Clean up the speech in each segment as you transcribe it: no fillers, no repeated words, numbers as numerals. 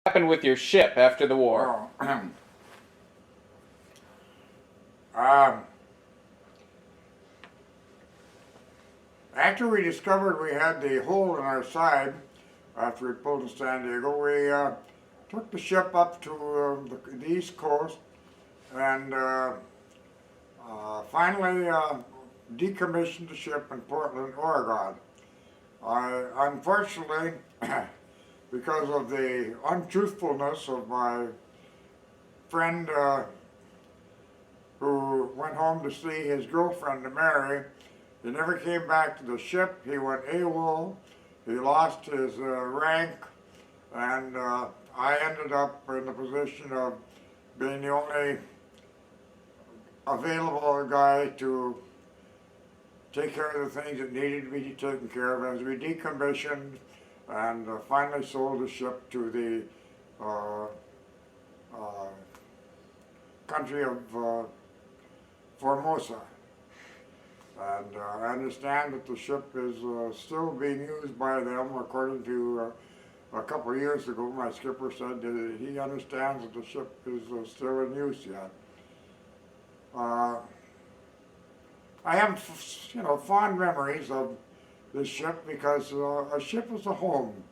happened with your ship after the war? Well, um, after we discovered we had the hole in our side, after we pulled in San Diego, we took the ship up to the East Coast and finally decommissioned the ship in Portland, Oregon. Unfortunately, because of the untruthfulness of my friend who went home to see his girlfriend to marry, he never came back to the ship. He went AWOL. He lost his rank, and I ended up in the position of being the only available guy to take care of the things that needed to be taken care of as we decommissioned and finally sold the ship to the country of Formosa. And I understand that the ship is still being used by them, according to a couple of years ago. My skipper said that he understands that the ship is still in use yet. I have, fond memories of this ship because a ship is a home.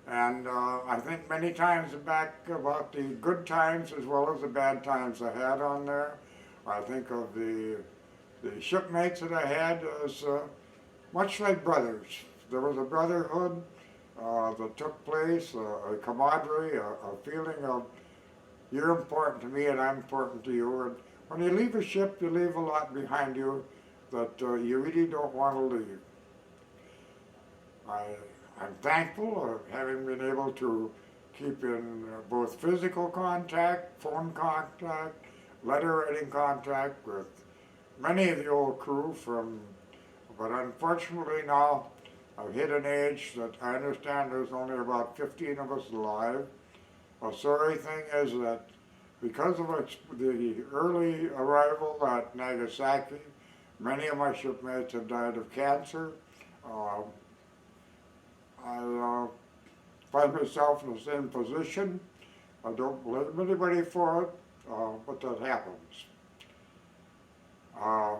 And I think many times back about the good times as well as the bad times I had on there. I think of the shipmates that I had as much like brothers. There was a brotherhood that took place, a camaraderie, a feeling of you're important to me and I'm important to you. And when you leave a ship, you leave a lot behind you that you really don't want to leave. I'm thankful of having been able to keep in both physical contact, phone contact, letter writing contact with many of the old crew but unfortunately now I've hit an age that I understand there's only about 15 of us alive. A sorry thing is that because of the early arrival at Nagasaki, many of my shipmates have died of cancer. I find myself in the same position. I don't blame anybody for it, but that happens. I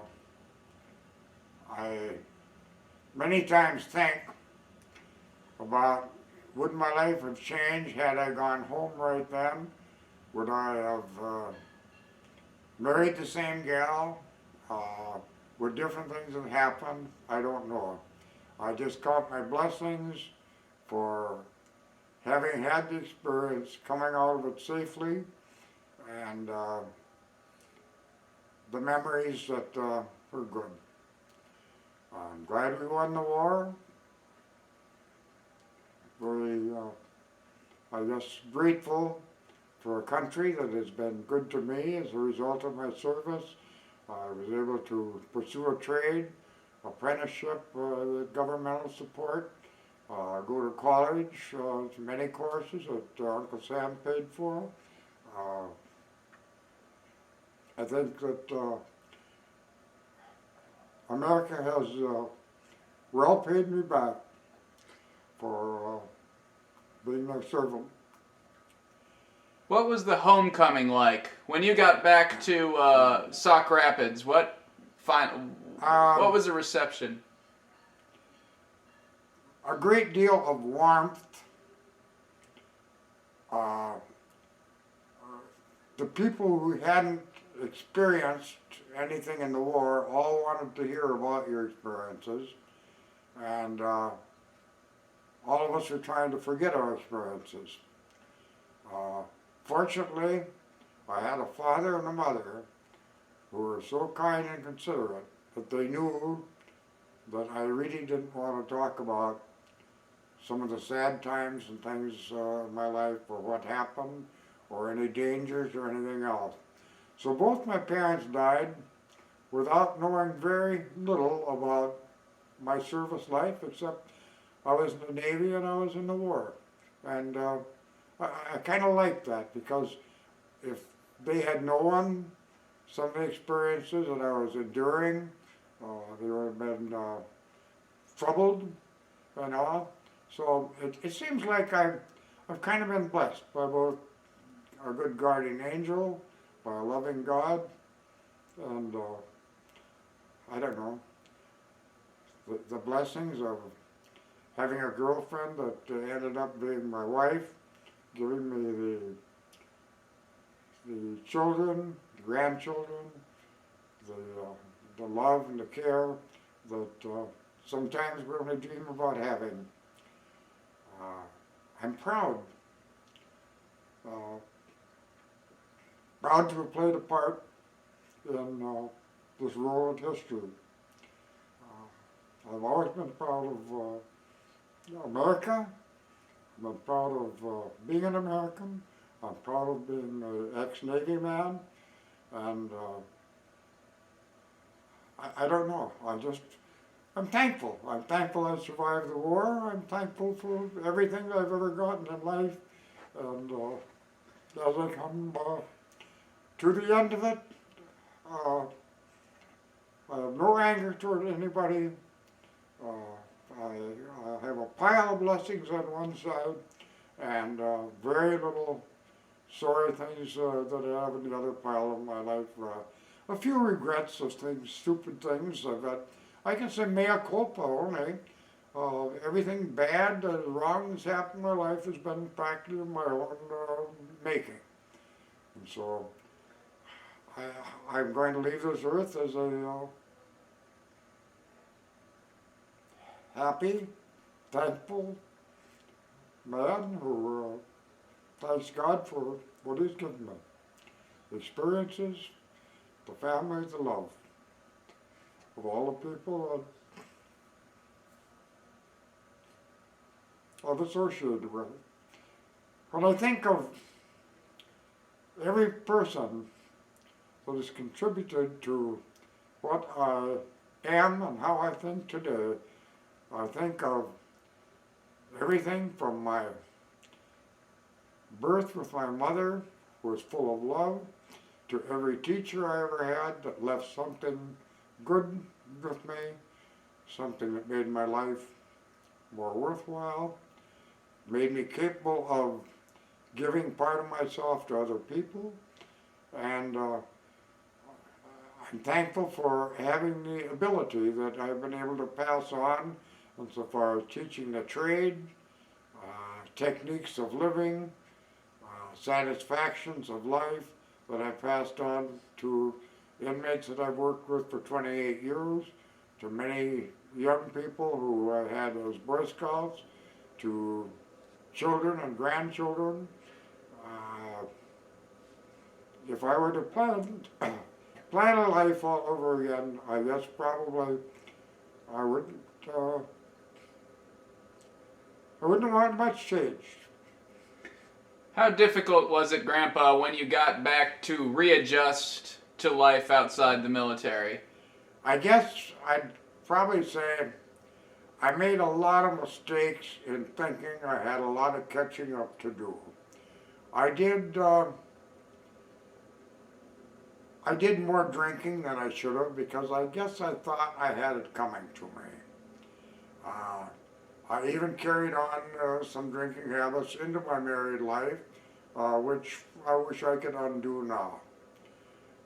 many times think about would my life have changed had I gone home right then? Would I have married the same gal? Would different things have happened? I don't know. I just count my blessings for having had the experience, coming out of it safely, and the memories that were good. I'm glad we won the war. Very, I guess, grateful for a country that has been good to me as a result of my service. I was able to pursue a trade, apprenticeship with governmental support, go to college, many courses that Uncle Sam paid for. I think that America has well paid me back for being their servant. What was the homecoming like when you got back to Sauk Rapids? What was the reception? A great deal of warmth. The people who hadn't experienced anything in the war all wanted to hear about your experiences, and all of us are trying to forget our experiences. Fortunately, I had a father and a mother who were so kind and considerate that they knew that I really didn't want to talk about some of the sad times and things in my life or what happened or any dangers or anything else. So both my parents died without knowing very little about my service life, except I was in the Navy and I was in the war. And I kind of liked that, because if they had known some of the experiences that I was enduring, they would have been troubled and all. So it seems like I've kind of been blessed by both a good guardian angel, by a loving God, and I don't know, the blessings of having a girlfriend that ended up being my wife, giving me the children, grandchildren, the love and the care that sometimes we only dream about having. I'm proud. Proud to have played a part in this role in history. I've always been proud of America. I'm proud of being an American. I'm proud of being an ex-Navy man. And I don't know. I'm thankful. I'm thankful I survived the war. I'm thankful for everything I've ever gotten in life. And as I come to the end of it, I have no anger toward anybody. I have a pile of blessings on one side and very little sorry things that I have in the other pile of my life. A few regrets of things, stupid things that I can say mea culpa only. Everything bad, wrong that's happened in my life has been practically my own making. And so I'm going to leave this earth as a happy, thankful man who thanks God for what He's given me. The experiences, the family, the love of all the people I've associated with. When I think of every person that has contributed to what I am and how I think today, I think of everything from my birth with my mother, who was full of love, to every teacher I ever had that left something good with me, something that made my life more worthwhile, made me capable of giving part of myself to other people, and I'm thankful for having the ability that I've been able to pass on insofar as teaching the trade, techniques of living, satisfactions of life that I've passed on to inmates that I've worked with for 28 years, to many young people who I had as Boy Scouts, to children and grandchildren. If I were to plan a life all over again, I guess probably I wouldn't want much change. How difficult was it, Grandpa, when you got back to readjust to life outside the military? I guess I'd probably say I made a lot of mistakes in thinking I had a lot of catching up to do. I did more drinking than I should have because I guess I thought I had it coming to me. I even carried on some drinking habits into my married life, which I wish I could undo now.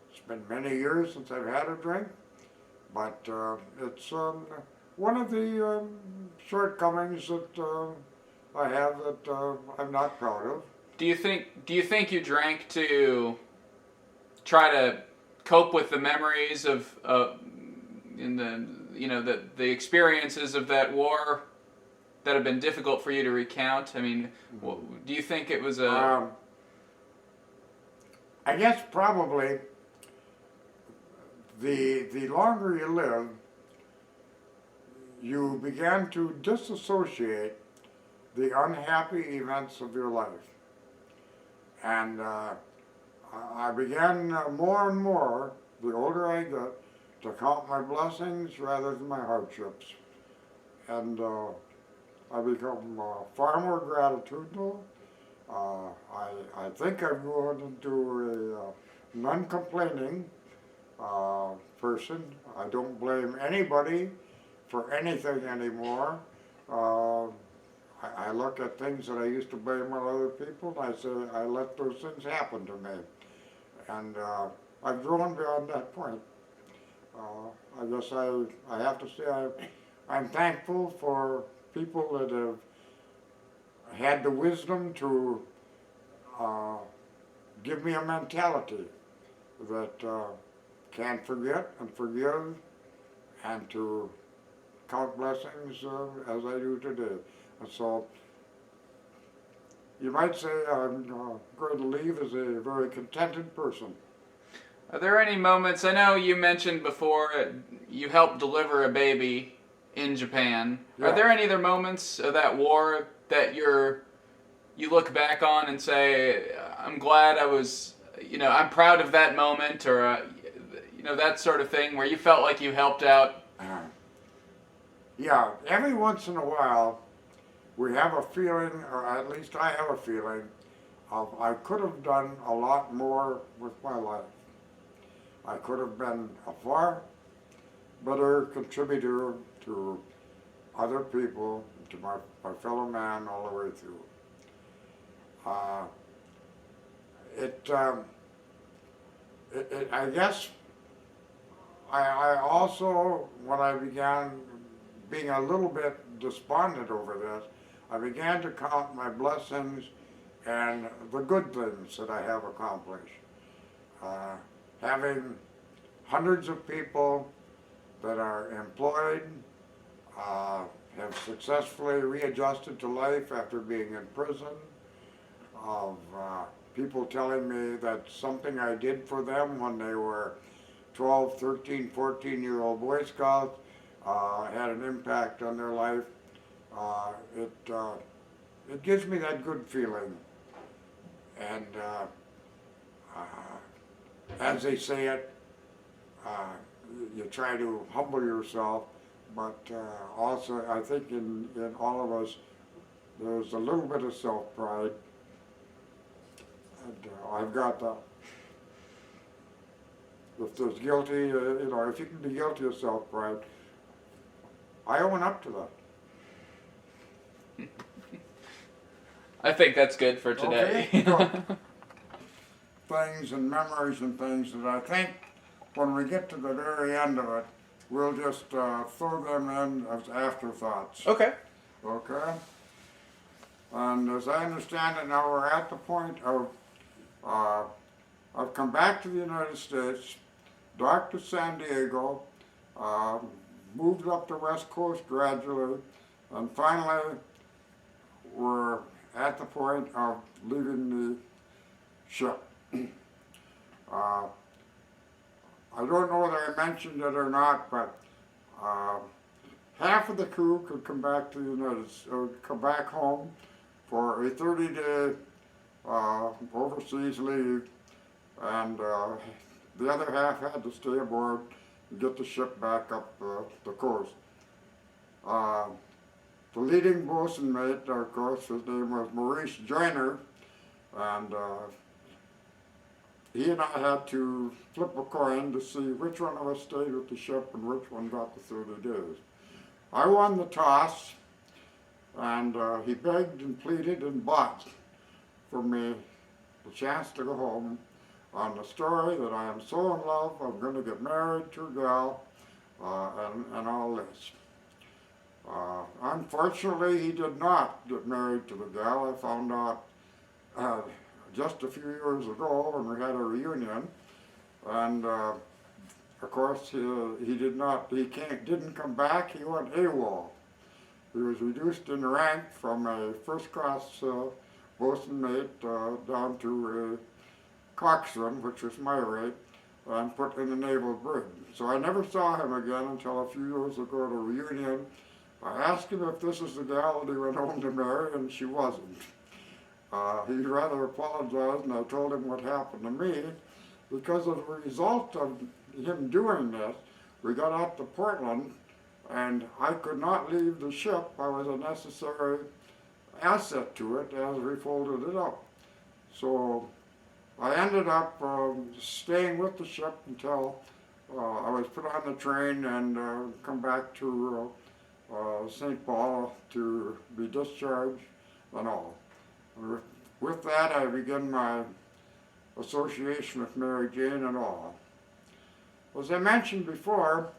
It's been many years since I've had a drink, but it's one of the shortcomings that I have that I'm not proud of. Do you think you drank to try to cope with the memories of in the experiences of that war that have been difficult for you to recount? I mean, do you think it was a? I guess probably the longer you live, you began to disassociate the unhappy events of your life. And I began more and more, the older I get, to count my blessings rather than my hardships. And I become far more gratitudinal. I think I've grown into a non-complaining person. I don't blame anybody for anything anymore. I look at things that I used to blame on other people, and I say I let those things happen to me. And I've grown beyond that point. I guess I have to say I'm thankful for people that have had the wisdom to uh, give me a mentality that can forget and forgive and to count blessings as I do today. And so you might say I'm going to leave as a very contented person. Are there any moments, I know you mentioned before you helped deliver a baby in Japan. Yeah. Are there any other moments of that war that you look back on and say, I'm glad I was, I'm proud of that moment, or, that sort of thing where you felt like you helped out? Yeah, every once in a while we have a feeling, or at least I have a feeling, of I could have done a lot more with my life. I could have been a far better contributor to other people, to my fellow man all the way through. I guess I also, when I began being a little bit despondent over this, I began to count my blessings and the good things that I have accomplished. Having hundreds of people that are employed, have successfully readjusted to life after being in prison, of people telling me that something I did for them when they were 12, 13, 14-year-old Boy Scouts had an impact on their life. It gives me that good feeling. And as they say it, you try to humble yourself, but also I think in all of us there's a little bit of self-pride. And I've got that. If there's guilty, if you can be guilty of self-pride, I own up to that. I think that's good for today. Okay? Things and memories and things that I think when we get to the very end of it, we'll just throw them in as afterthoughts. Okay. Okay? And as I understand it now, we're at the point of, I've come back to the United States, docked to San Diego, moved up the West Coast gradually, and finally we're at the point of leaving the ship. I don't know whether I mentioned it or not, but half of the crew could come back to the come back home for a 30-day overseas leave, and the other half had to stay aboard and get the ship back up the coast. The leading bosun mate, of course, his name was Maurice Joyner, and he and I had to flip a coin to see which one of us stayed with the ship and which one got the 30 days. I won the toss, and he begged and pleaded and bought for me the chance to go home on the story that I am so in love, I'm going to get married to a gal, and all this. Unfortunately, he did not get married to the gal. I found out just a few years ago when we had a reunion, and of course he didn't come back. He went AWOL. He was reduced in rank from a first-class bosun mate down to a coxswain, which was my rate, and put in the naval brig. So I never saw him again until a few years ago at a reunion. I asked him if this is the gal that he went home to marry, and she wasn't. He rather apologized, and I told him what happened to me, because as a result of him doing this, we got out to Portland, and I could not leave the ship. I was a necessary asset to it as we folded it up. So I ended up staying with the ship until I was put on the train and come back to St. Paul to be discharged and all. With that, I began my association with Mary Jane and all. As I mentioned before,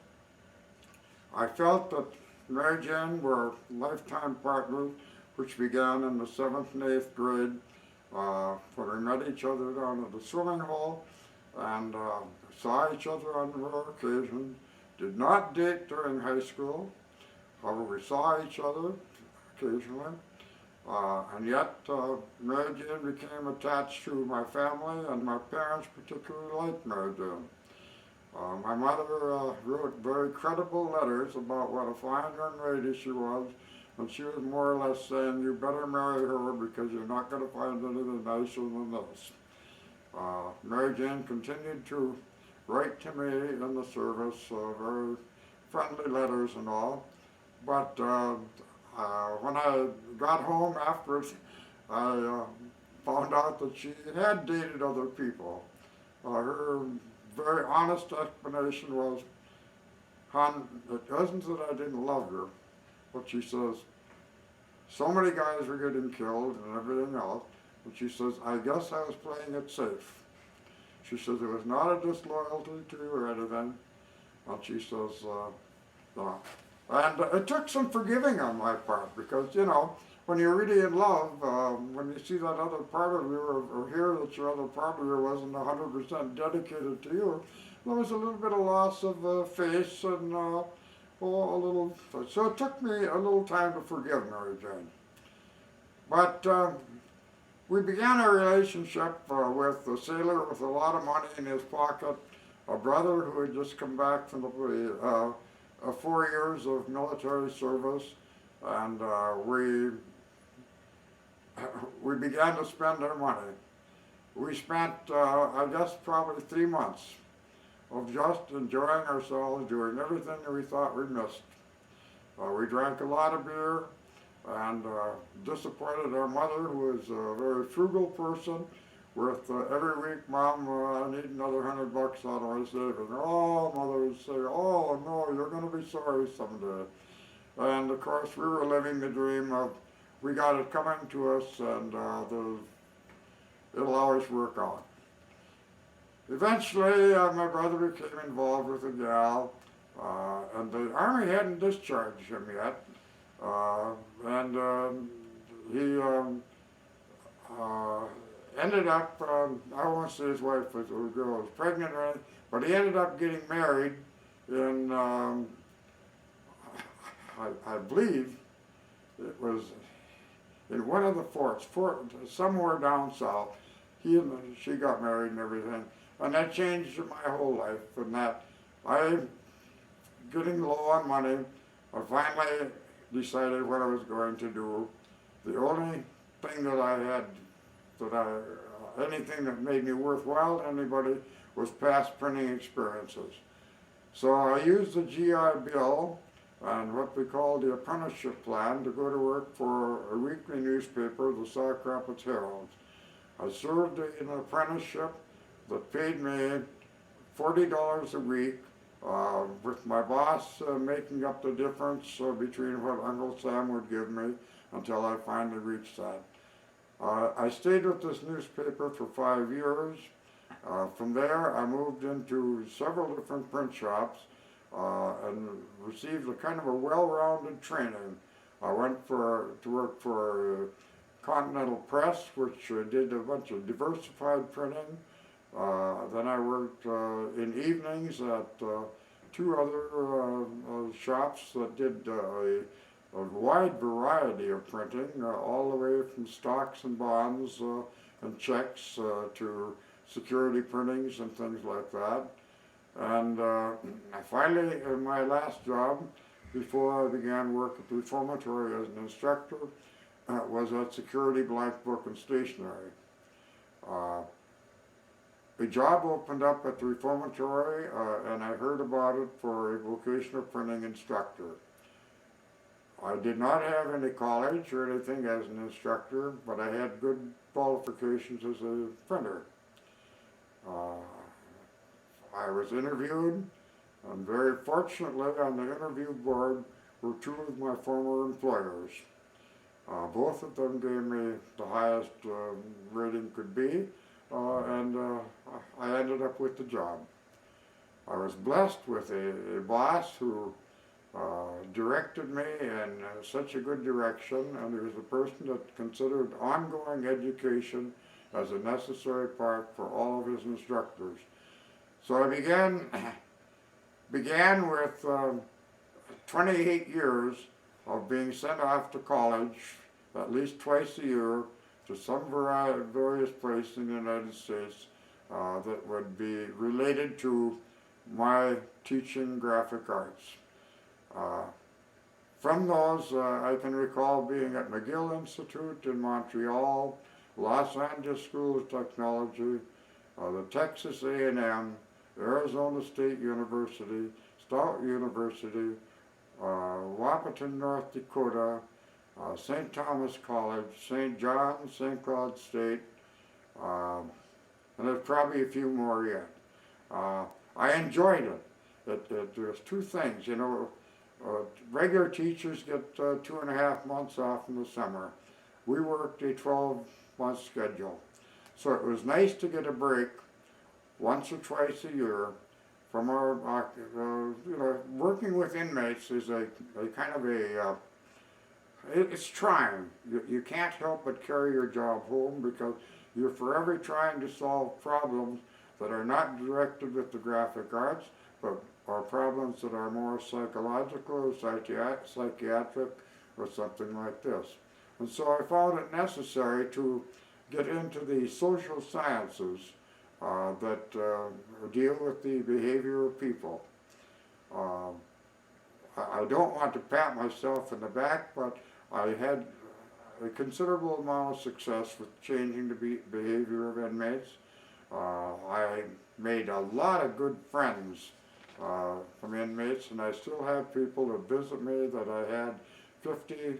I felt that Mary Jane were lifetime partners, which began in the 7th and 8th grade when we met each other down at the swimming hole and saw each other on rare occasions. Did not date during high school, however we saw each other occasionally. And yet Mary Jane became attached to my family, and my parents particularly liked Mary Jane. My mother wrote very credible letters about what a fine young lady she was, and she was more or less saying, you better marry her because you're not going to find anything nicer than this. Mary Jane continued to write to me in the service, very friendly letters and all, but when I got home afterwards, I found out that she had dated other people. Her very honest explanation was, hon, it wasn't that I didn't love her, but she says, so many guys were getting killed and everything else, but she says, I guess I was playing it safe. She says, it was not a disloyalty to you or anything, and she says, and it took some forgiving on my part, because, you know, when you're really in love, when you see that other part of you, or hear that your other part of you wasn't 100% dedicated to you, there was a little bit of loss of face and a little. So it took me a little time to forgive Mary Jane. But we began our relationship with a sailor with a lot of money in his pocket, a brother who had just come back from the 4 years of military service, and we began to spend our money. We spent, I guess, probably 3 months of just enjoying ourselves, doing everything that we thought we missed. We drank a lot of beer and disappointed our mother, who was a very frugal person, with every week, Mom, I need another $100 out of my savings. Oh, Mother would say, oh no, you're going to be sorry someday. And of course, we were living the dream of, we got it coming to us, and it'll always work out. Eventually, my brother became involved with a gal, and the Army hadn't discharged him yet, and he ended up, I won't say his wife was, the girl was pregnant or anything, but he ended up getting married in, I believe it was in one of the forts, somewhere down south. He and she got married and everything, and that changed my whole life. And that I, getting low on money, I finally decided what I was going to do. The only thing that I had, anything that made me worthwhile to anybody, was past printing experiences. So I used the GI Bill and what we call the apprenticeship plan to go to work for a weekly newspaper, the Sauk Rapids Herald. I served in an apprenticeship that paid me $40 a week, with my boss making up the difference between what Uncle Sam would give me until I finally reached that. I stayed with this newspaper for 5 years. From there, I moved into several different print shops and received a kind of a well-rounded training. I went to work for Continental Press, which did a bunch of diversified printing. Then I worked in evenings at 2 other shops that did a wide variety of printing, all the way from stocks and bonds and checks to security printings and things like that. And finally, in my last job, before I began work at the reformatory as an instructor, was at Security Blank Book and Stationery. A job opened up at the reformatory, and I heard about it for a vocational printing instructor. I did not have any college or anything as an instructor, but I had good qualifications as a printer. I was interviewed, and very fortunately on the interview board were two of my former employers. Both of them gave me the highest rating could be, and I ended up with the job. I was blessed with a boss who directed me in such a good direction, and he was a person that considered ongoing education as a necessary part for all of his instructors. So I began with 28 years of being sent off to college at least twice a year to some various places in the United States that would be related to my teaching graphic arts. From those, I can recall being at McGill Institute in Montreal, Los Angeles School of Technology, the Texas A&M, Arizona State University, Stout University, Wahpeton, North Dakota, St. Thomas College, St. John's, St. Cloud State, and there's probably a few more yet. I enjoyed it. There's two things, you know. Regular teachers get 2.5 months off in the summer. We worked a 12-month schedule. So it was nice to get a break once or twice a year from our, you know, working with inmates is a kind of a, it's trying. You can't help but carry your job home because you're forever trying to solve problems that are not directed with the graphic arts, but are problems that are more psychological or psychiatric or something like this. And so I found it necessary to get into the social sciences that deal with the behavior of people. I don't want to pat myself in the back, but I had a considerable amount of success with changing the behavior of inmates. I made a lot of good friends from inmates, and I still have people that visit me that I had 50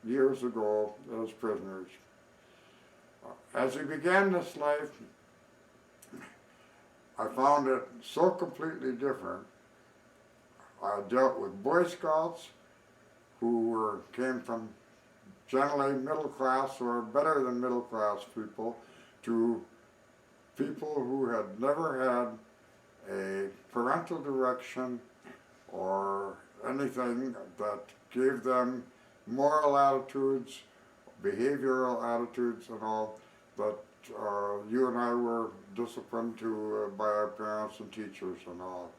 years ago as prisoners. As we began this life, I found it so completely different. I dealt with Boy Scouts who came from generally middle class or better than middle class people to people who had never had a parental direction or anything that gave them moral attitudes, behavioral attitudes and all that you and I were disciplined to by our parents and teachers and all.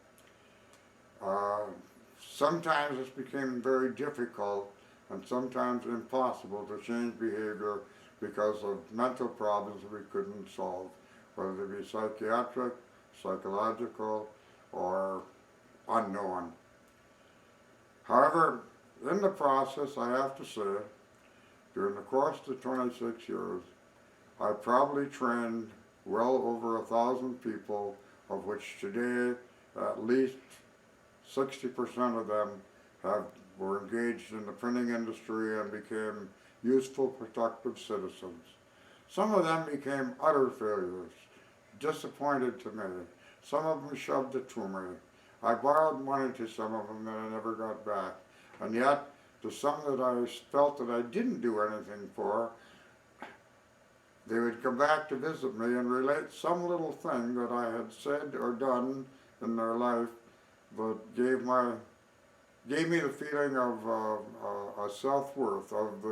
Sometimes it became very difficult and sometimes impossible to change behavior because of mental problems that we couldn't solve, whether they be psychiatric, psychological, or unknown. However, in the process, I have to say, during the course of the 26 years, I probably trained well over 1,000 people, of which today at least 60% of them were engaged in the printing industry and became useful, productive citizens. Some of them became utter failures, disappointed to me. Some of them shoved it to me. I borrowed money to some of them that I never got back. And yet, to some that I felt that I didn't do anything for, they would come back to visit me and relate some little thing that I had said or done in their life that gave me the feeling of a self-worth, of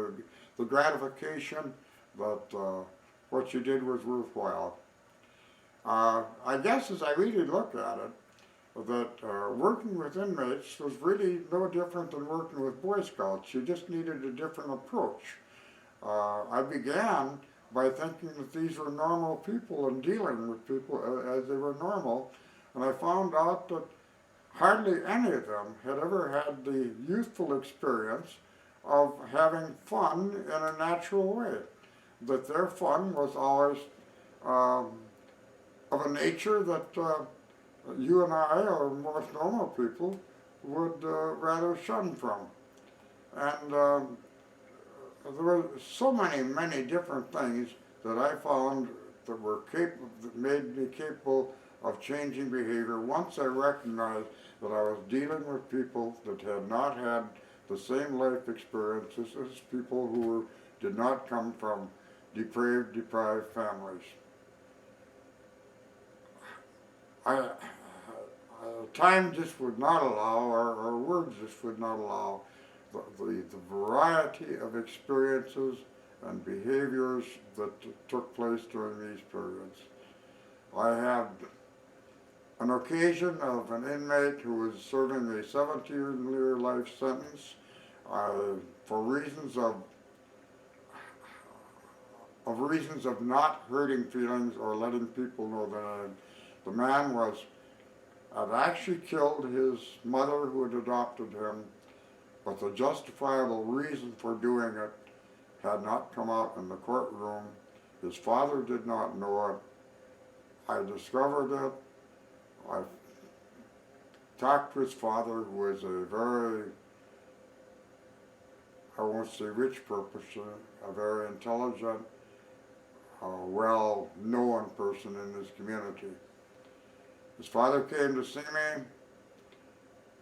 the gratification that what you did was worthwhile. I guess as I really look at it, that working with inmates was really no different than working with Boy Scouts. You just needed a different approach. I began by thinking that these were normal people and dealing with people as they were normal, and I found out that hardly any of them had ever had the youthful experience of having fun in a natural way. That their fun was always of a nature that you and I, or most normal people, would rather shun from. And there were so many different things that I found that were that made me capable of changing behavior once I recognized that I was dealing with people that had not had the same life experiences as people who did not come from deprived families. Time just would not allow, our words just would not allow the variety of experiences and behaviors that took place during these periods. I had an occasion of an inmate who was serving a 17-year life sentence for reasons of not hurting feelings or letting people know that the man had actually killed his mother who had adopted him, but the justifiable reason for doing it had not come out in the courtroom. His father did not know it. I discovered it. I talked to his father, who was a very, I won't say rich person, a very intelligent, well-known person in his community. His father came to see me.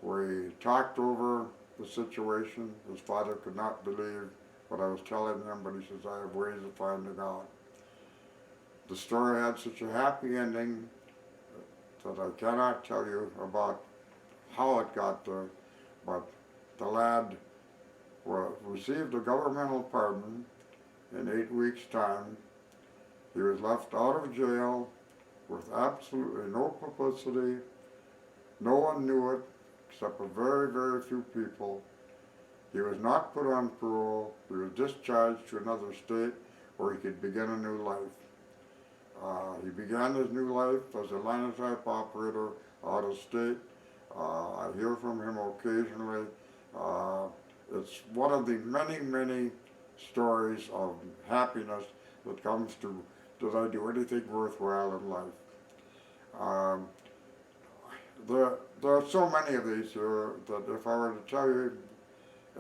We talked over the situation. His father could not believe what I was telling him, but he says, I have ways of finding out. The story had such a happy ending that I cannot tell you about how it got there, but the lad received a governmental pardon in 8 weeks' time. He was left out of jail with absolutely no publicity. No one knew it except a very, very few people. He was not put on parole. He was discharged to another state where he could begin a new life. He began his new life as a linotype operator out of state. I hear from him occasionally. It's one of the many, many stories of happiness that comes to, did I do anything worthwhile in life? There are so many of these here that if I were to tell you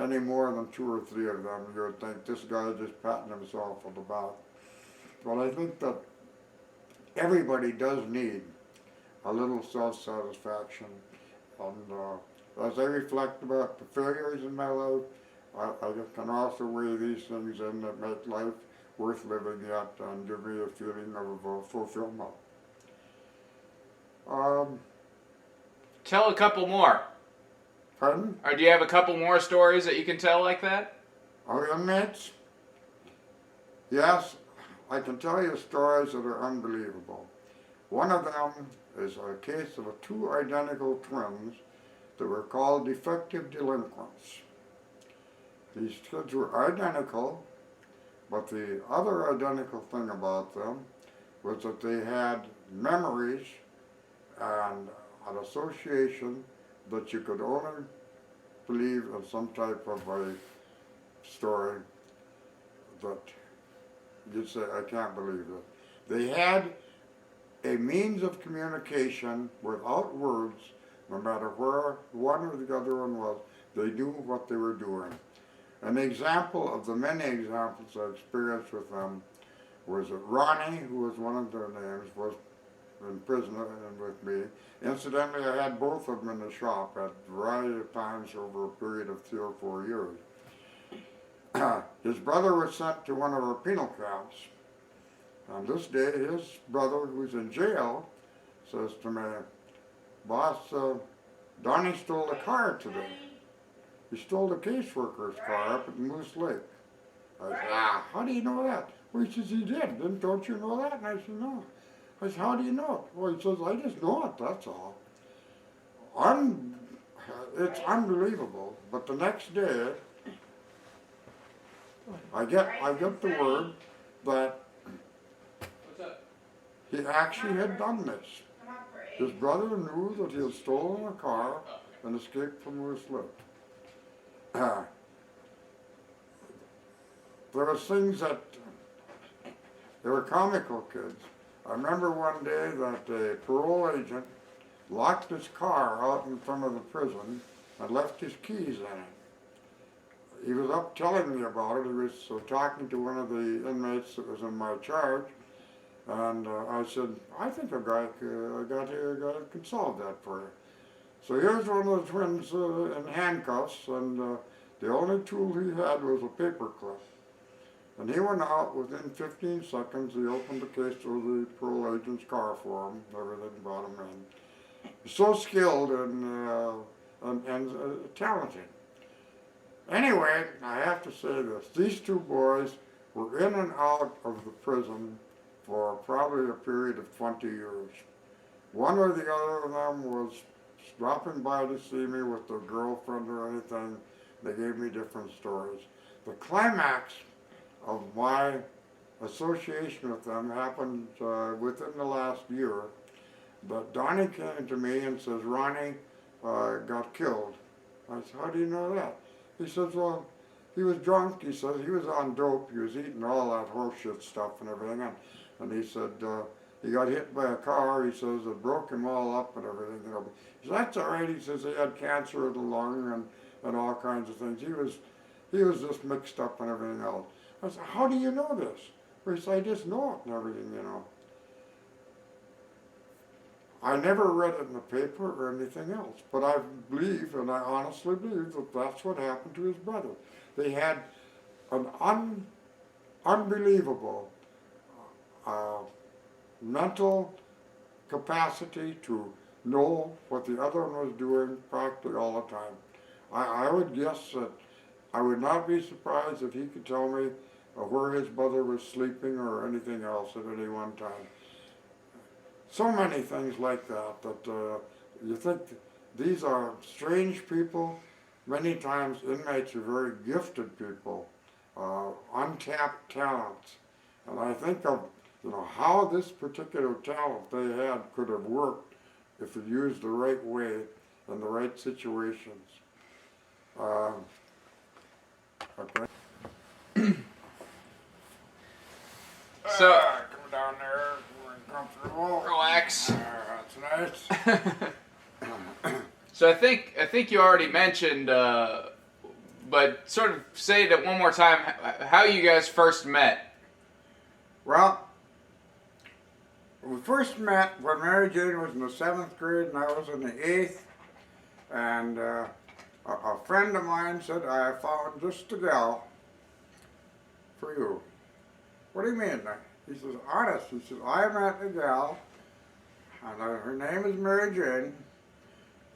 any more than 2 or 3 of them, you would think this guy is just patting himself on the back. But I think that everybody does need a little self-satisfaction. And as I reflect about the failures in my life, I can also weigh these things in that make life worth living yet and give me a feeling of fulfillment. Tell a couple more. Pardon? Or do you have a couple more stories that you can tell like that? Our inmates? Yes, I can tell you stories that are unbelievable. One of them is a case of 2 identical twins that were called defective delinquents. These kids were identical, but the other identical thing about them was that they had memories and an association that you could only believe in some type of a story that you'd say, I can't believe it. They had a means of communication without words, no matter where one or the other one was, they knew what they were doing. An example of the many examples I experienced with them was that Ronnie, who was one of their names, was in prison and with me. Incidentally, I had both of them in the shop at a variety of times over a period of 3 or 4 years. His brother was sent to one of our penal camps. On this day, his brother, who's in jail, says to me, Boss, Donnie stole a car today. He stole the caseworker's car up at Moose Lake. I said, how do you know that? Well, he says, he did. Don't you know that? And I said, no. I said, how do you know it? Well, he says, I just know it, that's all. It's unbelievable, but the next day, I get the word that he actually had done this. His brother knew that he had stolen a car and escaped from Moose Lake. There were things that, they were comical kids. I remember one day that a parole agent locked his car out in front of the prison and left his keys in it. He was up telling me about it. He was talking to one of the inmates that was in my charge, and I said, I think a guy can solve that for you. So here's one of the twins in handcuffs, and The only tool he had was a paper clip. And he went out within 15 seconds. He opened the case of the parole agent's car for him, everything brought him in. So skilled and talented. Anyway, I have to say this. These two boys were in and out of the prison for probably a period of 20 years. One or the other of them was dropping by to see me with their girlfriend or anything. They gave me different stories. The climax of my association with them happened within the last year. But Donnie came to me and says, Ronnie got killed. I said, how do you know that? He says, well, he was drunk. He says he was on dope. He was eating all that horseshit stuff and everything. And he said he got hit by a car. He says it broke him all up and everything. You know. He said, that's all right. He says he had cancer of the lung and all kinds of things. He was just mixed up and everything else. I said, how do you know this? He said, I just know it and everything, you know. I never read it in the paper or anything else, but I believe, and I honestly believe, that that's what happened to his brother. They had an unbelievable mental capacity to know what the other one was doing practically all the time. I would guess that I would not be surprised if he could tell me where his brother was sleeping or anything else at any one time. So many things like that, that you think these are strange people. Many times inmates are very gifted people, untapped talents. And I think of how this particular talent they had could have worked if it used the right way in the right situations. Okay. So, come down there, we're uncomfortable. Relax. That's nice. So I think you already mentioned, but sort of say it one more time, how you guys first met. Well, we first met when Mary Jane was in the 7th grade and I was in the 8th. And a friend of mine said, I found just a gal for you. What do you mean? He says, honest. He says, I met a gal, and her name is Mary Jane.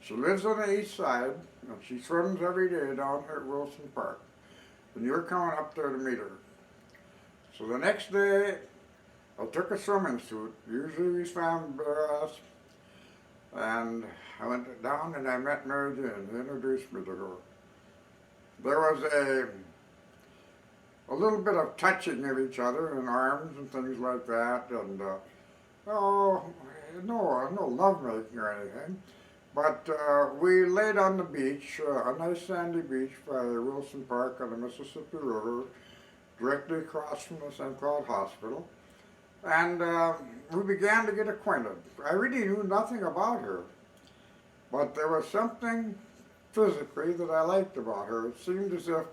She lives on the east side, and she swims every day down here at Wilson Park. And you're coming up there to meet her. So the next day, I took a swimming suit. Usually we swam bare ass. And I went down and I met Mary Jane. They introduced me to her. There was a little bit of touching of each other in arms and things like that. And no lovemaking or anything. But we laid on the beach, a nice sandy beach by Wilson Park on the Mississippi River, directly across from the St. Cloud Hospital. And we began to get acquainted. I really knew nothing about her, but there was something physically that I liked about her. It seemed as if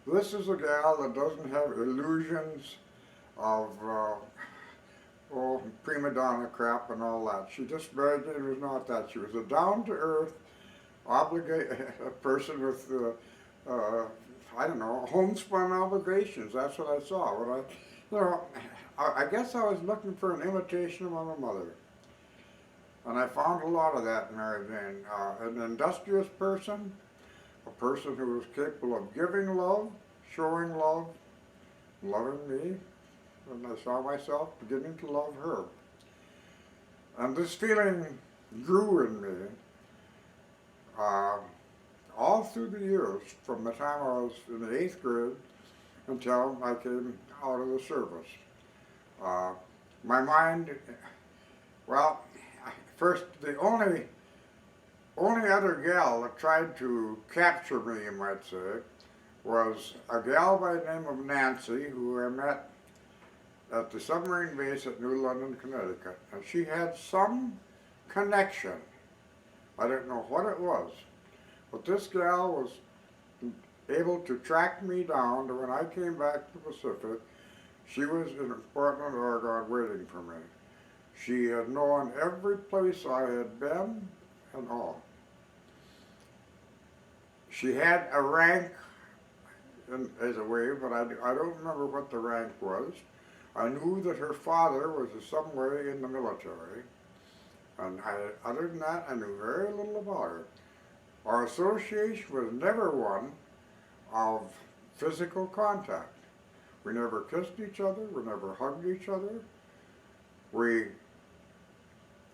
this is a gal that doesn't have illusions of prima donna crap and all that. She just, Mary Jane was not that. She was a down-to-earth, a person with, homespun obligations. That's what I saw. I guess I was looking for an imitation of my mother. And I found a lot of that in Mary Jane. An industrious person, a person who was capable of giving love, showing love, loving me, and I saw myself beginning to love her. And this feeling grew in me all through the years, from the time I was in the 8th grade until I came out of the service. My mind, well, first, the only other gal that tried to capture me, you might say, was a gal by the name of Nancy, who I met at the submarine base at New London, Connecticut. And she had some connection. I don't know what it was, but this gal was able to track me down to when I came back to the Pacific. She was in Portland, Oregon, waiting for me. She had known every place I had been and all. She had a rank as a way, but I don't remember what the rank was. I knew that her father was some way in the military, and other than that, I knew very little about her. Our association was never one of physical contact. We never kissed each other, we never hugged each other. We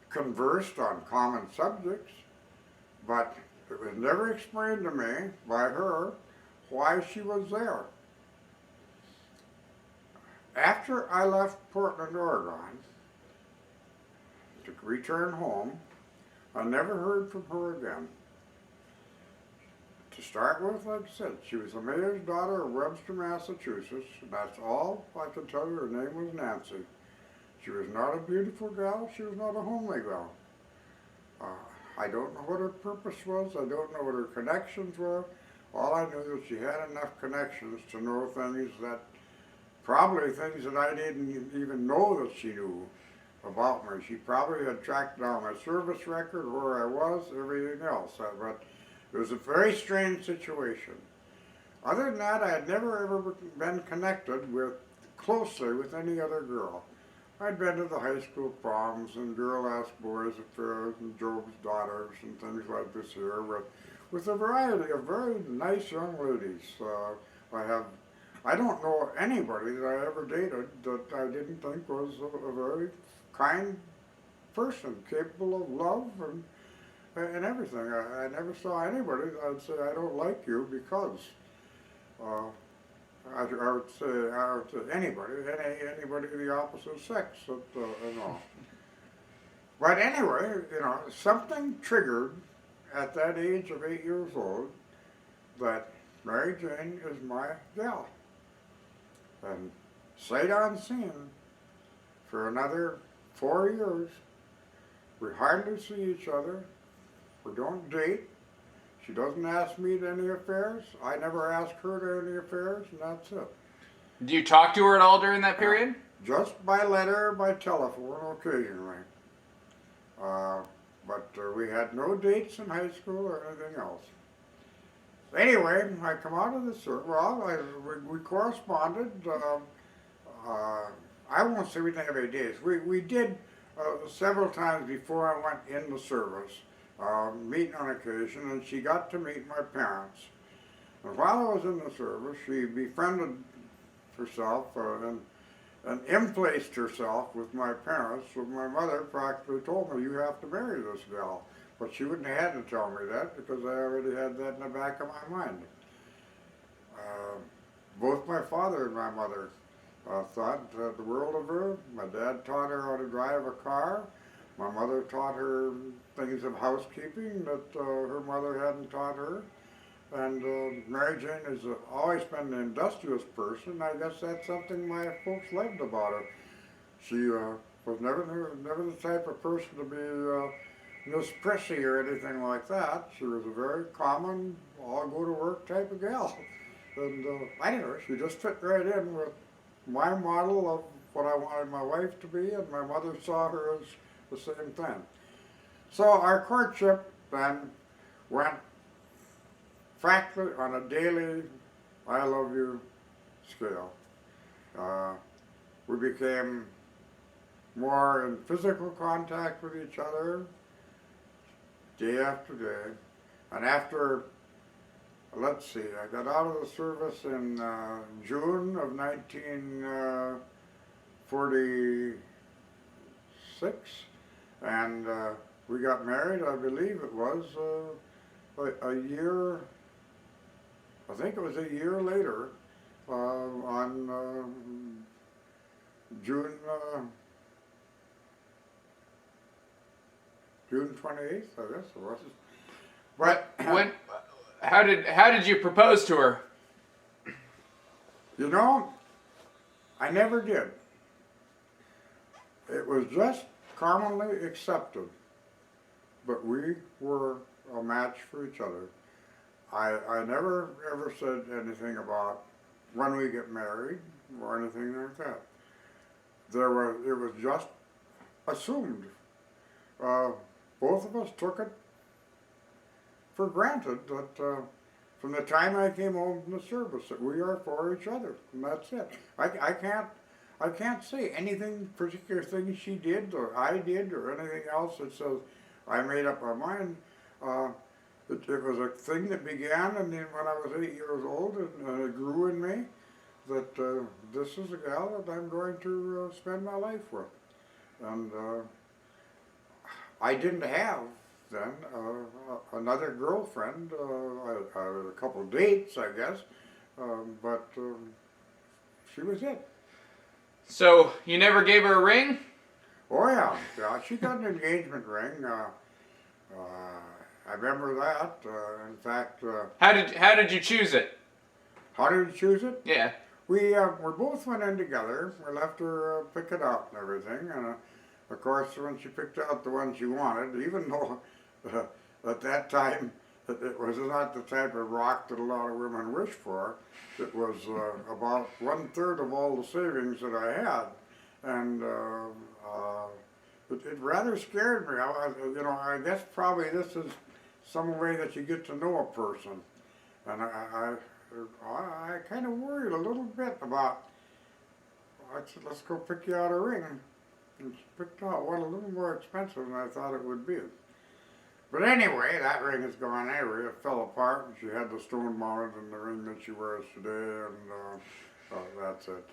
conversed on common subjects, but it was never explained to me by her why she was there. After I left Portland, Oregon, to return home, I never heard from her again. To start with, like I said, she was the mayor's daughter of Webster, Massachusetts, and that's all I can tell you. Her name was Nancy. She was not a beautiful gal, she was not a homely gal. I don't know what her purpose was, I don't know what her connections were. All I knew was she had enough connections to know things that, probably things that I didn't even know that she knew about me. She probably had tracked down my service record, where I was, everything else. But it was a very strange situation. Other than that, I had never ever been connected closely with any other girl. I'd been to the high school proms and girl-asked boys affairs and Job's daughters and things like this here with a variety of very nice young ladies. I don't know anybody that I ever dated that I didn't think was a very kind person, capable of love and everything. I never saw anybody that I'd say, I don't like you because. I would say anybody of the opposite sex, and all. But anyway, something triggered at that age of 8 years old that Mary Jane is my gal. And sight unseen, for another 4 years, we hardly see each other, we don't date. She doesn't ask me to any affairs. I never ask her to any affairs, and that's it. Do you talk to her at all during that period? Just by letter, by telephone, occasionally. But we had no dates in high school or anything else. Anyway, I come out of the service. Well, we corresponded. I won't say we didn't have any dates. We did several times before I went in the service. Meet on occasion, and she got to meet my parents. And while I was in the service, she befriended herself and emplaced herself with my parents. So my mother practically told me, you have to marry this gal. But she wouldn't have had to tell me that because I already had that in the back of my mind. Both my father and my mother thought the world of her. My dad taught her how to drive a car. My mother taught her things of housekeeping that her mother hadn't taught her. And Mary Jane has always been an industrious person. I guess that's something my folks liked about her. She was never the type of person to be Miss Prissy or anything like that. She was a very common, all go to work type of gal. And I don't know, she just fit right in with my model of what I wanted my wife to be, and my mother saw her as the same thing. So our courtship then went practically on a daily I love you scale. We became more in physical contact with each other day after day. And after, let's see, I got out of the service in June of 1946. And we got married, I believe it was a year, I think it was a year later, on June 28th, I guess it was. But how did you propose to her? You know, I never did. It was just commonly accepted, but we were a match for each other. I never ever said anything about when we get married or anything like that. It was just assumed. Both of us took it for granted that from the time I came home from the service that we are for each other, and that's it. I can't say anything particular thing she did or I did or anything else that says I made up my mind. Uh, it was a thing that began, and then when I was 8 years old, and it grew in me that this is a gal that I'm going to spend my life with, and I didn't have then another girlfriend. I had a couple of dates, I guess, but she was it. So you never gave her a ring? Oh yeah, yeah. She got an engagement ring. I remember that. In fact, How did you choose it? how did you choose it? Yeah. We both went in together. We left her pick it out and everything, and of course, when she picked out the one she wanted, even though at that time it was not the type of rock that a lot of women wish for, it was about 1/3 of all the savings that I had, and it rather scared me. I guess probably this is some way that you get to know a person, and I kind of worried a little bit about. I said, let's go pick you out a ring. And she picked out one a little more expensive than I thought it would be. But anyway, that ring is gone anyway. It fell apart, and she had the stone mounted in the ring that she wears today, and that's it.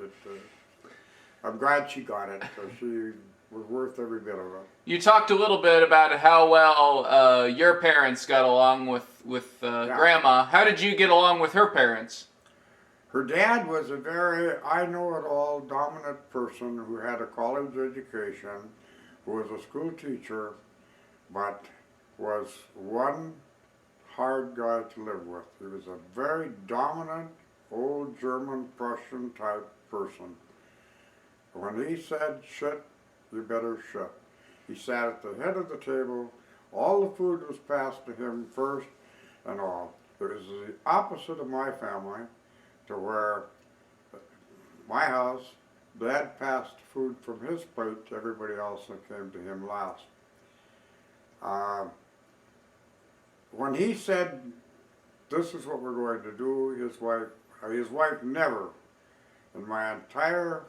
I'm glad she got it, because she was worth every bit of it. You talked a little bit about how well your parents got along with Yeah. Grandma. How did you get along with her parents? Her dad was a very I-know-it-all dominant person who had a college education, who was a school teacher, but was one hard guy to live with. He was a very dominant, old German, Prussian type person. When he said shit, you better shit. He sat at the head of the table. All the food was passed to him first and all. It was the opposite of my family, to where my house, Dad passed food from his plate to everybody else that came to him last. When he said, this is what we're going to do, his wife never, in my entire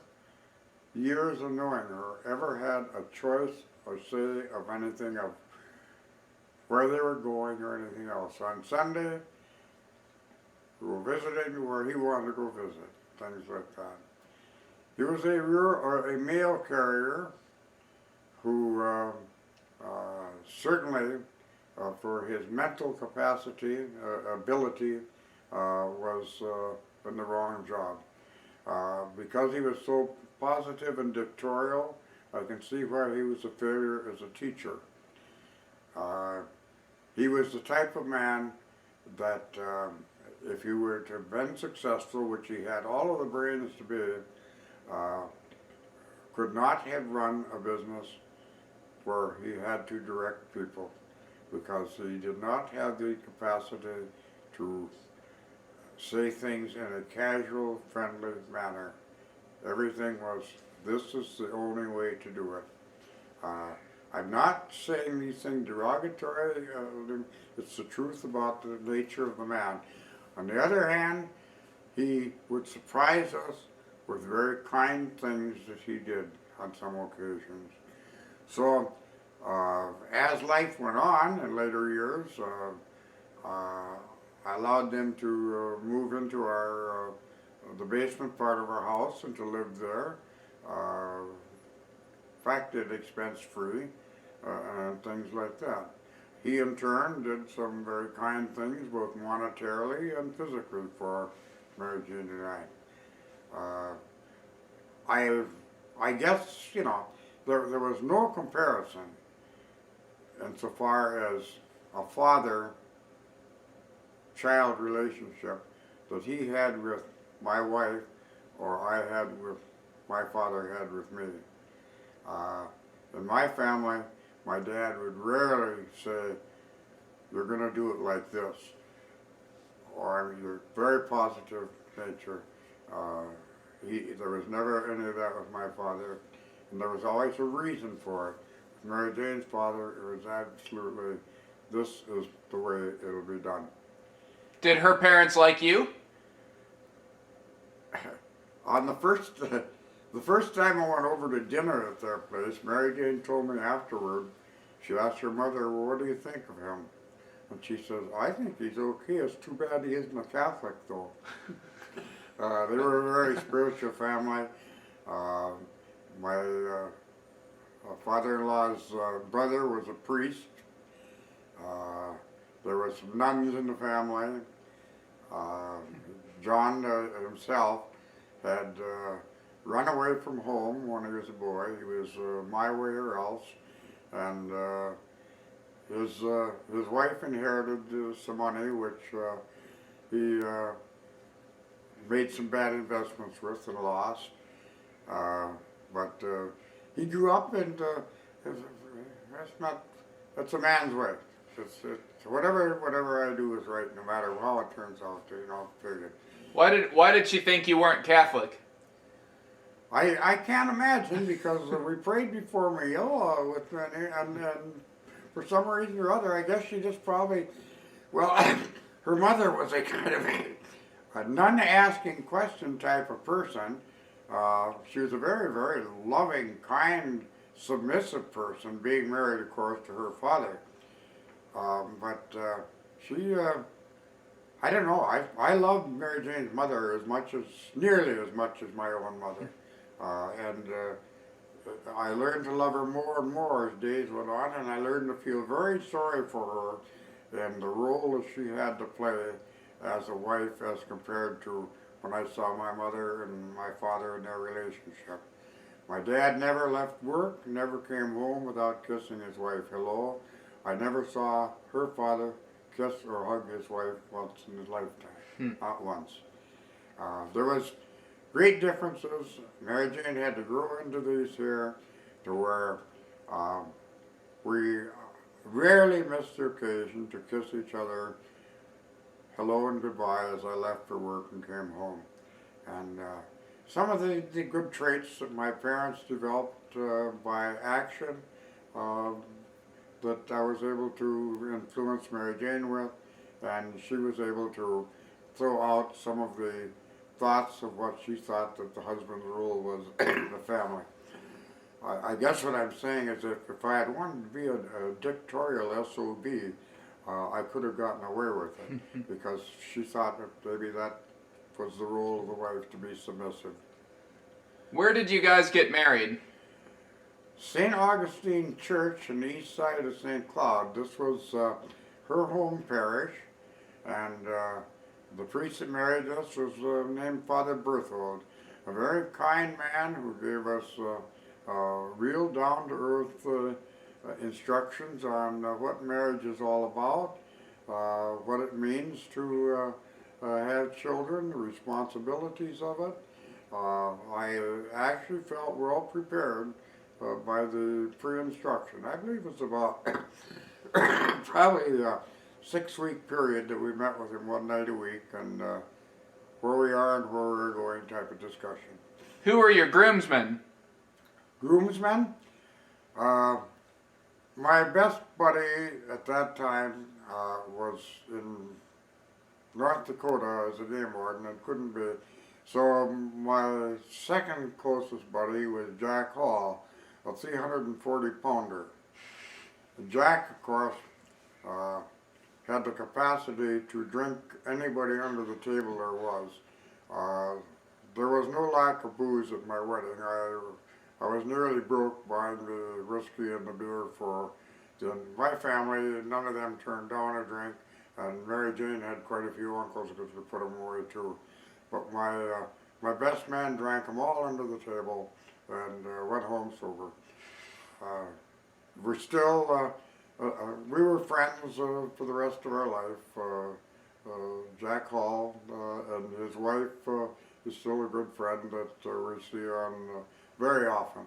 years of knowing her, ever had a choice or say of anything of where they were going or anything else. On Sunday, we were visiting where he wanted to go visit, things like that. He was a mail carrier who certainly, for his mental capacity, ability, was in the wrong job. Because he was so positive and dictatorial, I can see why he was a failure as a teacher. He was the type of man that if he were to have been successful, which he had all of the brains to be, could not have run a business where he had to direct people, because he did not have the capacity to say things in a casual, friendly manner. Everything was, this is the only way to do it. I'm not saying these things derogatory, it's the truth about the nature of the man. On the other hand, he would surprise us with very kind things that he did on some occasions. So, as life went on in later years, I allowed them to move into the basement part of our house and to live there. In fact, did expense-free and things like that. He, in turn, did some very kind things, both monetarily and physically, for Mary Jane and I. I guess, there was no comparison insofar as a father-child relationship that he had with my wife or my father had with me. In my family, my dad would rarely say, you're going to do it like this, or you're very positive nature. There was never any of that with my father, and there was always a reason for it. With Mary Jane's father, it was absolutely, this is the way it'll be done. Did her parents like you? On the first time I went over to dinner at their place, Mary Jane told me afterward, she asked her mother, well, what do you think of him? And she says, I think he's okay. It's too bad he isn't a Catholic, though. They were a very spiritual family. My father-in-law's brother was a priest. There were some nuns in the family. John himself had run away from home when he was a boy. He was my way or else. And his wife inherited some money, which he made some bad investments with and lost. But he grew up and that's a man's way. It's whatever I do is right, no matter how it turns out. Period. Why did she think you weren't Catholic? I can't imagine, because we prayed before meal and for some reason or other, I guess she just probably, well, her mother was a kind of a none-asking question type of person. She was a very, very loving, kind, submissive person, being married, of course, to her father. But she, I don't know, I loved Mary Jane's mother nearly as much as my own mother. And I learned to love her more and more as days went on, and I learned to feel very sorry for her and the role that she had to play as a wife as compared to when I saw my mother and my father in their relationship. My dad never left work, never came home without kissing his wife hello. I never saw her father kiss or hug his wife once in his lifetime, not once. There was great differences. Mary Jane had to grow into these here to where we rarely missed the occasion to kiss each other hello and goodbye as I left for work and came home. And some of the good traits that my parents developed by action that I was able to influence Mary Jane with, and she was able to throw out some of the thoughts of what she thought that the husband's role was in the family. I guess what I'm saying is if I had wanted to be a dictatorial SOB, I could have gotten away with it because she thought that maybe that was the role of the wife, to be submissive. Where did you guys get married? St. Augustine Church on the east side of St. Cloud. This was her home parish, and the priest that married us was named Father Berthold, a very kind man who gave us real down-to-earth instructions on what marriage is all about, what it means to have children, the responsibilities of it. I actually felt well prepared by the pre-instruction. I believe it was about probably a 6-week period that we met with him one night a week, and where we are and where we're going type of discussion. Who were your groomsmen? Groomsmen? My best buddy at that time was in North Dakota as a game warden and couldn't be. So my second closest buddy was Jack Hall, a 340-pounder. Jack, of course, had the capacity to drink anybody under the table there was. There was no lack of booze at my wedding. I was nearly broke buying the whiskey and the beer for my family. None of them turned down a drink, and Mary Jane had quite a few uncles because we put them away too. But my best man drank them all under the table and went home sober. We're still, we were friends for the rest of our life. Jack Hall and his wife is still a good friend that we see on very often.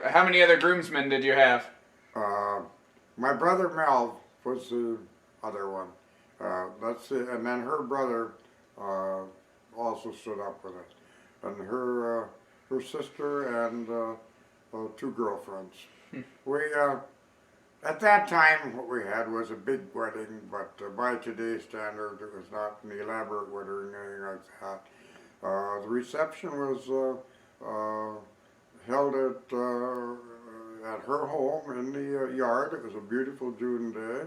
How many other groomsmen did you have? My brother Mel was the other one. That's it. And then her brother also stood up with us. And her sister and 2 girlfriends. At that time, what we had was a big wedding, but by today's standard, it was not an elaborate wedding or anything like that. The reception was held at her home in the yard. It was a beautiful June day,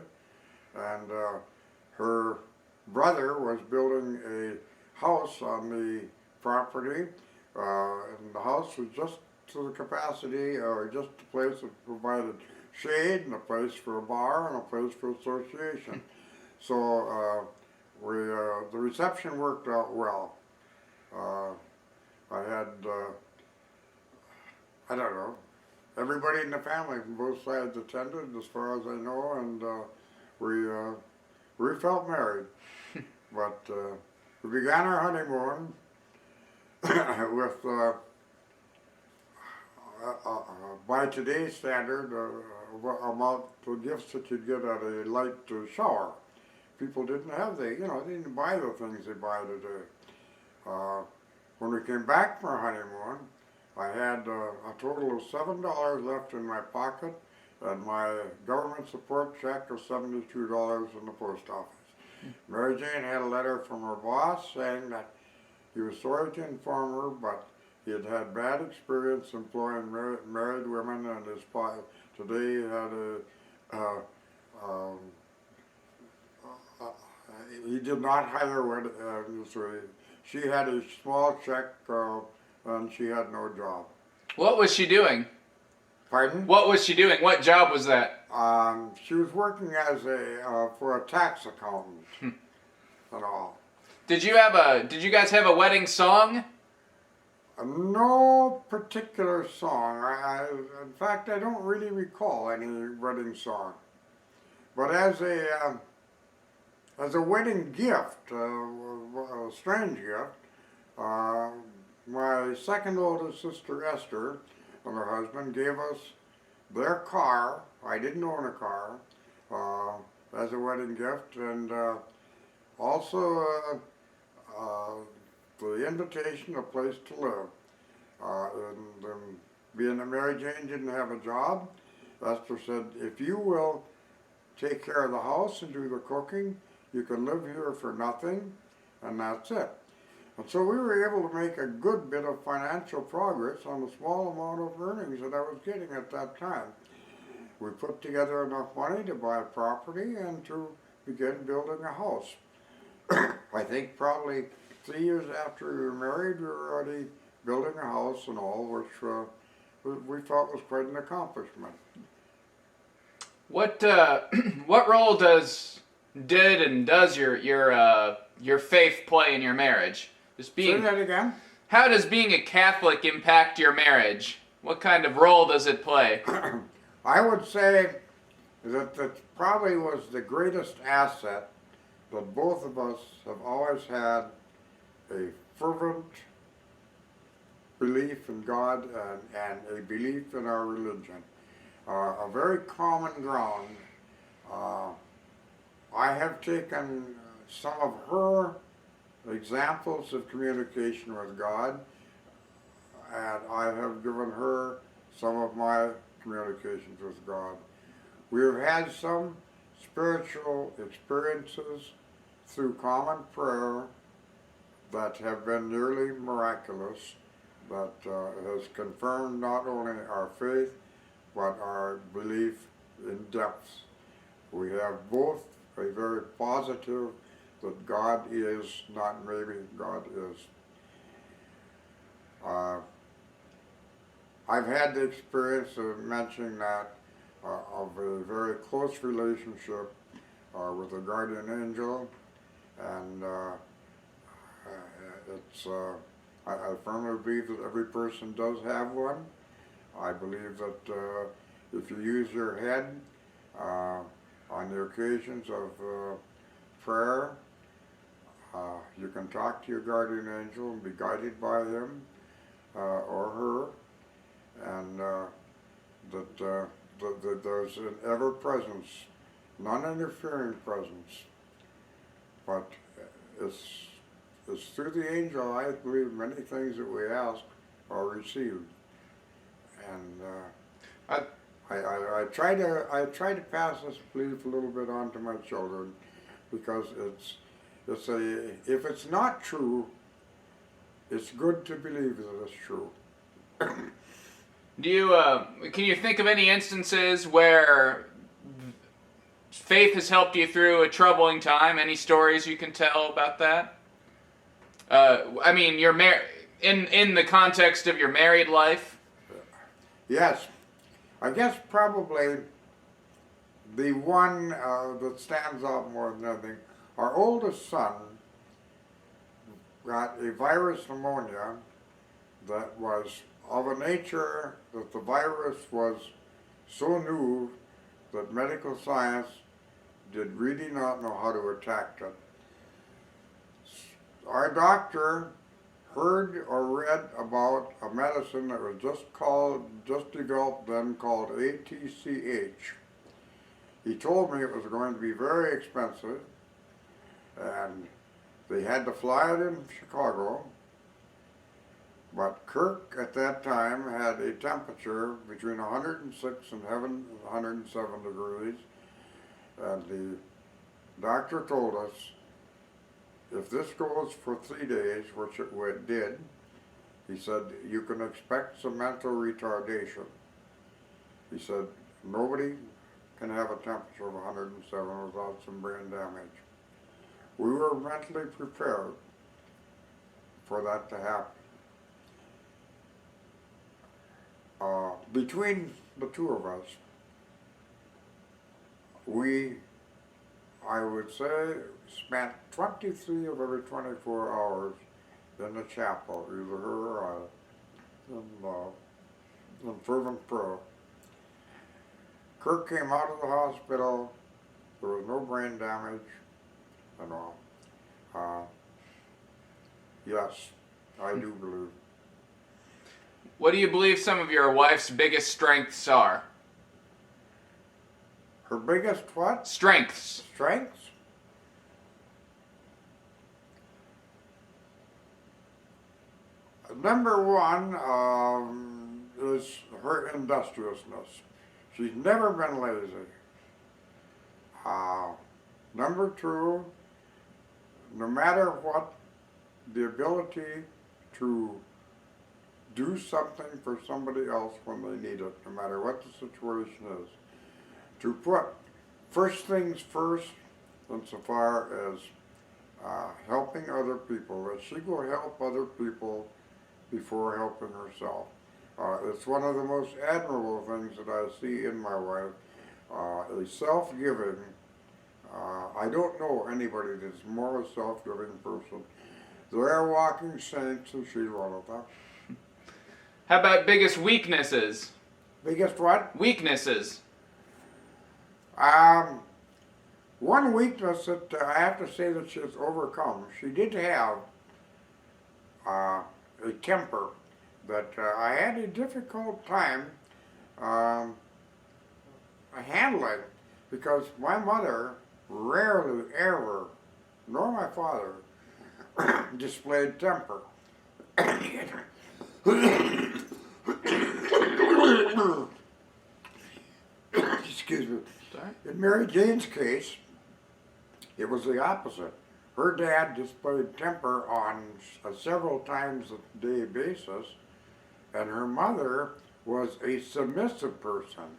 and her brother was building a house on the property, and the house was just to the capacity, or just a place that provided shade and a place for a bar and a place for association. So the reception worked out well. I had, I don't know, everybody in the family from both sides attended, as far as I know, and we felt married. But we began our honeymoon with, by today's standard, amount of gifts that you'd get at a light shower. People didn't have they didn't buy the things they buy today. When we came back from our honeymoon, I had a total of $7 left in my pocket and my government support check of $72 in the post office. Mary Jane had a letter from her boss saying that he was sorry to inform her, but he had had bad experience employing married women, and today he had he did not hire she had a small check, and she had no job. What was she doing? Pardon? What was she doing? What job was that? She was working as for a tax accountant and all. Did you guys have a wedding song? No particular song. In fact, I don't really recall any wedding song. But as a wedding gift, a strange gift, my second oldest sister Esther and her husband gave us their car. I didn't own a car, as a wedding gift, and also the invitation, a place to live. Being that Mary Jane didn't have a job, Esther said, if you will take care of the house and do the cooking, you can live here for nothing, and that's it. And so we were able to make a good bit of financial progress on the small amount of earnings that I was getting at that time. We put together enough money to buy property and to begin building a house. I think probably 3 years after we were married, we were already building a house and all, which we felt was quite an accomplishment. What role does your faith play in your marriage? Say that again? How does being a Catholic impact your marriage? What kind of role does it play? I would say that probably was the greatest asset that both of us have always had, a fervent belief in God and a belief in our religion. A very common ground. I have taken some of her examples of communication with God, and I have given her some of my communications with God. We have had some spiritual experiences through common prayer that have been nearly miraculous, that has confirmed not only our faith, but our belief in depth. We have both a very positive that God is, not maybe, God is. I've had the experience of mentioning that, of a very close relationship with a guardian angel, and I firmly believe that every person does have one. I believe that if you use your head on the occasions of prayer, you can talk to your guardian angel and be guided by him or her, and that there's an ever-presence, non-interfering presence, but it's through the angel, I believe, many things that we ask are received. And I try to pass this belief a little bit on to my children because it's a if it's not true, it's good to believe that it's true. Do you can you think of any instances where faith has helped you through a troubling time? Any stories you can tell about that? I mean, in the context of your married life. Yes, I guess probably the one that stands out more than anything. Our oldest son got a virus pneumonia that was of a nature that the virus was so new that medical science did really not know how to attack it. Our doctor heard or read about a medicine that was just developed then called ATCH. He told me it was going to be very expensive and they had to fly it in Chicago. But Kirk at that time had a temperature between 106 and 107 degrees, and the doctor told us if this goes for 3 days, which it did, he said, you can expect some mental retardation. He said, nobody can have a temperature of 107 without some brain damage. We were mentally prepared for that to happen. Between the two of us, I would say, spent 23 of every 24 hours in the chapel, either her or I, in fervent prayer. Kirk came out of the hospital, there was no brain damage and all. Yes, I do believe. What do you believe some of your wife's biggest strengths are? Her biggest what? Strengths. Strengths? Number one is her industriousness. She's never been lazy. Number two, no matter what, the ability to do something for somebody else when they need it, no matter what the situation is. To put first things first insofar as helping other people, that she will help other people before helping herself. It's one of the most admirable things that I see in my wife, a self-giving. I don't know anybody that's more a self-giving person. They're walking saints and she's one of them. How about biggest weaknesses? Biggest what? Weaknesses. One weakness that I have to say that she has overcome, she did have a temper that I had a difficult time handling because my mother rarely ever, nor my father, displayed temper. Excuse me. Sorry? In Mary Jane's case, it was the opposite. Her dad displayed temper on a several times a day basis, and her mother was a submissive person.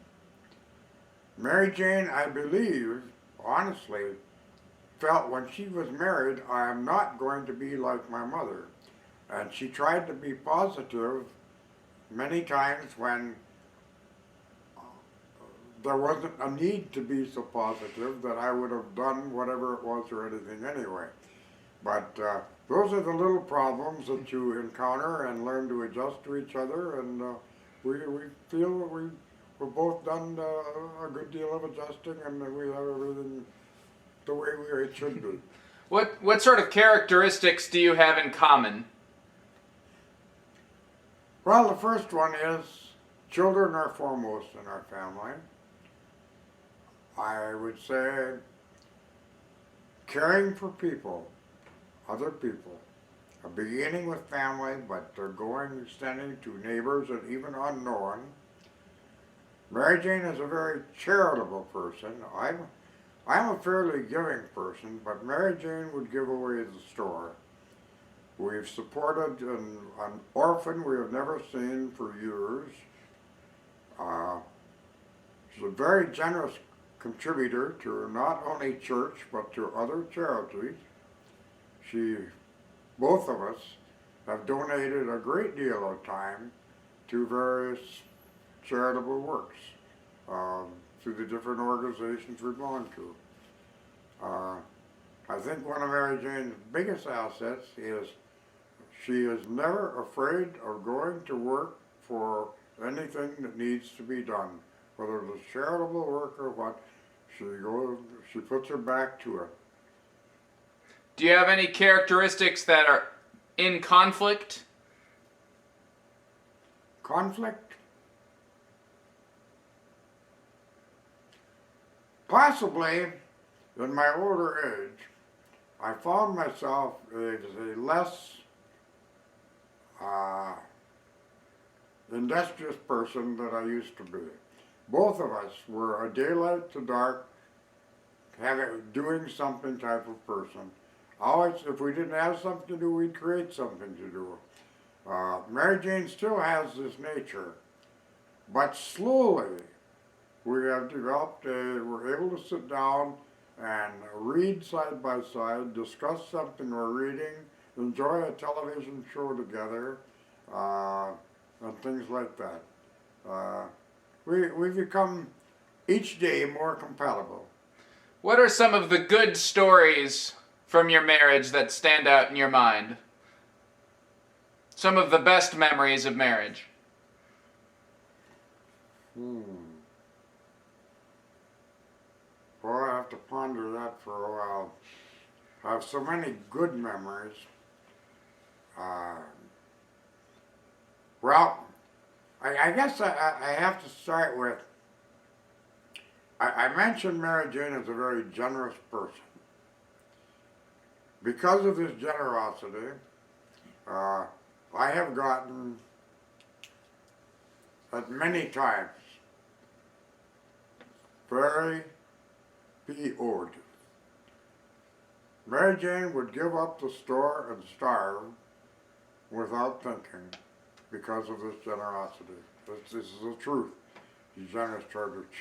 Mary Jane, I believe, honestly, felt when she was married, I am not going to be like my mother. And she tried to be positive many times when there wasn't a need to be so positive that I would have done whatever it was or anything anyway. But those are the little problems that you encounter and learn to adjust to each other, and we feel that we've both done a good deal of adjusting, and we have everything the way it should be. What sort of characteristics do you have in common? Well, the first one is children are foremost in our family. I would say caring for people, other people, beginning with family, but they're extending to neighbors and even unknown. Mary Jane is a very charitable person. I'm a fairly giving person, but Mary Jane would give away the store. We've supported an orphan we have never seen for years. Uh, she's a very generous contributor to not only church but to other charities. She, both of us, have donated a great deal of time to various charitable works through the different organizations we've gone to. I think one of Mary Jane's biggest assets is she is never afraid of going to work for anything that needs to be done, whether it's charitable work or what. She puts her back to it. Do you have any characteristics that are in conflict? Conflict? Possibly, in my older age, I found myself as a less industrious person than I used to be. Both of us were a daylight to dark, doing something type of person. Always, if we didn't have something to do, we'd create something to do. Mary Jane still has this nature, but slowly we have developed we're able to sit down and read side by side, discuss something we're reading, enjoy a television show together, and things like that. We've become each day more compatible. What are some of the good stories from your marriage that stand out in your mind? Some of the best memories of marriage. Well, I have to ponder that for a while. I have so many good memories. Well, I guess I have to start with, I mentioned Mary Jane as a very generous person. Because of his generosity, I have gotten, at many times, very PO'd. Mary Jane would give up the store and starve without thinking because of this generosity. This is the truth. She's generous toward her children.